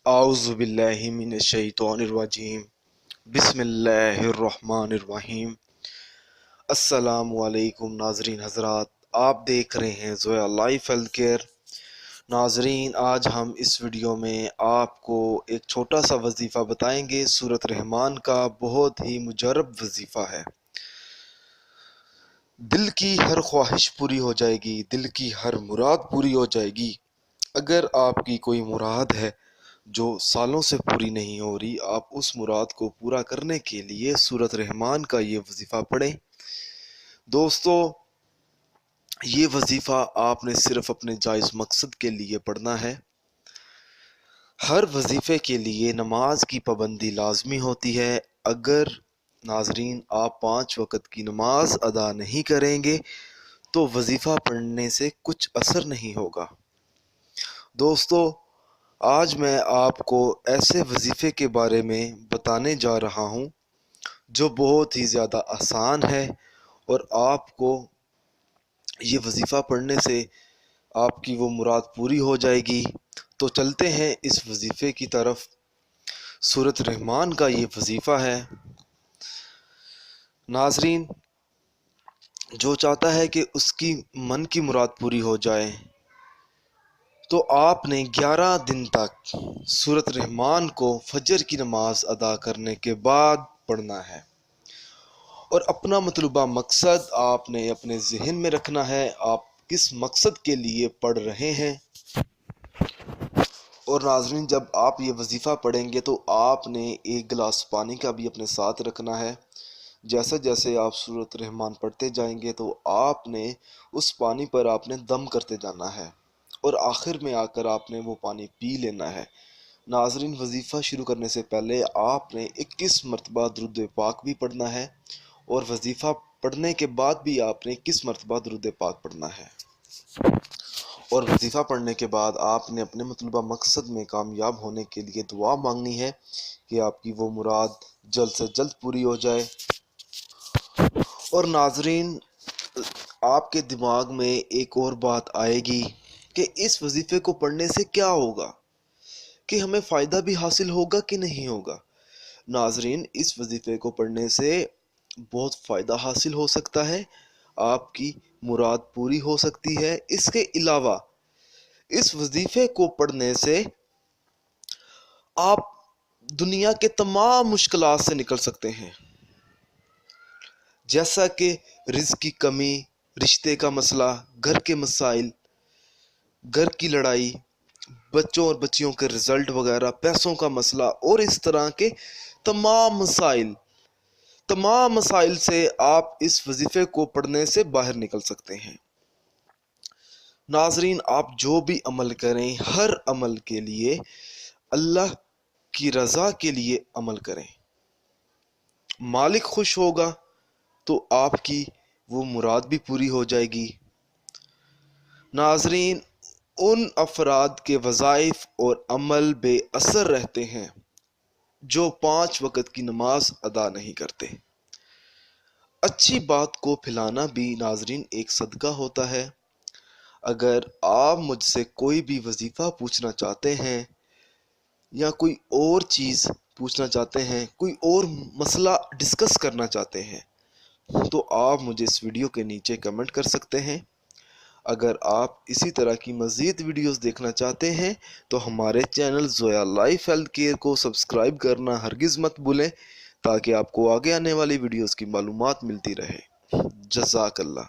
اعوذ باللہ من الشیطان الرجیم بسم اللہ الرحمن الرحیم۔ السلام علیکم ناظرین حضرات، آپ دیکھ رہے ہیں زویا لائف ہیلتھ کیئر۔ ناظرین، آج ہم اس ویڈیو میں آپ کو ایک چھوٹا سا وظیفہ بتائیں گے۔ سورۃ رحمان کا بہت ہی مجرب وظیفہ ہے۔ دل کی ہر خواہش پوری ہو جائے گی، دل کی ہر مراد پوری ہو جائے گی۔ اگر آپ کی کوئی مراد ہے جو سالوں سے پوری نہیں ہو رہی، آپ اس مراد کو پورا کرنے کے لیے سورۃ رحمان کا یہ وظیفہ پڑھیں۔ دوستو، یہ وظیفہ آپ نے صرف اپنے جائز مقصد کے لیے پڑھنا ہے۔ ہر وظیفے کے لیے نماز کی پابندی لازمی ہوتی ہے۔ اگر ناظرین آپ 5 وقت کی نماز ادا نہیں کریں گے تو وظیفہ پڑھنے سے کچھ اثر نہیں ہوگا۔ دوستو، آج میں آپ کو ایسے وظیفے کے بارے میں بتانے جا رہا ہوں جو بہت ہی زیادہ آسان ہے، اور آپ کو یہ وظیفہ پڑھنے سے آپ کی وہ مراد پوری ہو جائے گی۔ تو چلتے ہیں اس وظیفے کی طرف۔ سورۃ رحمان کا یہ وظیفہ ہے۔ ناظرین، جو چاہتا ہے کہ اس کی من کی مراد پوری ہو جائے تو آپ نے 11 دن تک سورۃ رحمان کو فجر کی نماز ادا کرنے کے بعد پڑھنا ہے، اور اپنا مطلوبہ مقصد آپ نے اپنے ذہن میں رکھنا ہے۔ آپ کس مقصد کے لیے پڑھ رہے ہیں؟ اور ناظرین، جب آپ یہ وظیفہ پڑھیں گے تو آپ نے ایک گلاس پانی کا بھی اپنے ساتھ رکھنا ہے۔ جیسے جیسے آپ سورۃ رحمان پڑھتے جائیں گے تو آپ نے اس پانی پر آپ نے دم کرتے جانا ہے، اور آخر میں آ کر آپ نے وہ پانی پی لینا ہے۔ ناظرین، وظیفہ شروع کرنے سے پہلے آپ نے 21 مرتبہ درود پاک بھی پڑھنا ہے، اور وظیفہ پڑھنے کے بعد بھی آپ نے 21 مرتبہ درود پاک پڑھنا ہے۔ اور وظیفہ پڑھنے کے بعد آپ نے اپنے مطلوبہ مقصد میں کامیاب ہونے کے لیے دعا مانگنی ہے کہ آپ کی وہ مراد جلد سے جلد پوری ہو جائے۔ اور ناظرین، آپ کے دماغ میں ایک اور بات آئے گی کہ اس وظیفے کو پڑھنے سے کیا ہوگا، کہ ہمیں فائدہ بھی حاصل ہوگا کہ نہیں ہوگا۔ ناظرین، اس وظیفے کو پڑھنے سے بہت فائدہ حاصل ہو سکتا ہے، آپ کی مراد پوری ہو سکتی ہے۔ اس کے علاوہ اس وظیفے کو پڑھنے سے آپ دنیا کے تمام مشکلات سے نکل سکتے ہیں، جیسا کہ رزق کی کمی، رشتے کا مسئلہ، گھر کے مسائل، گھر کی لڑائی، بچوں اور بچیوں کے رزلٹ وغیرہ، پیسوں کا مسئلہ، اور اس طرح کے تمام مسائل سے آپ اس وظیفے کو پڑھنے سے باہر نکل سکتے ہیں۔ ناظرین، آپ جو بھی عمل کریں، ہر عمل کے لیے اللہ کی رضا کے لیے عمل کریں۔ مالک خوش ہوگا تو آپ کی وہ مراد بھی پوری ہو جائے گی۔ ناظرین، ان افراد کے وظائف اور عمل بے اثر رہتے ہیں جو 5 وقت کی نماز ادا نہیں کرتے۔ اچھی بات کو پھیلانا بھی ناظرین ایک صدقہ ہوتا ہے۔ اگر آپ مجھ سے کوئی بھی وظیفہ پوچھنا چاہتے ہیں یا کوئی اور چیز پوچھنا چاہتے ہیں، کوئی اور مسئلہ ڈسکس کرنا چاہتے ہیں، تو آپ مجھے اس ویڈیو کے نیچے کمنٹ کر سکتے ہیں۔ اگر آپ اسی طرح کی مزید ویڈیوز دیکھنا چاہتے ہیں تو ہمارے channel Zoya life health care کو سبسکرائب کرنا ہرگز مت بھولیں، تاکہ آپ کو آگے آنے والی ویڈیوز کی معلومات ملتی رہے۔ جزاک اللہ۔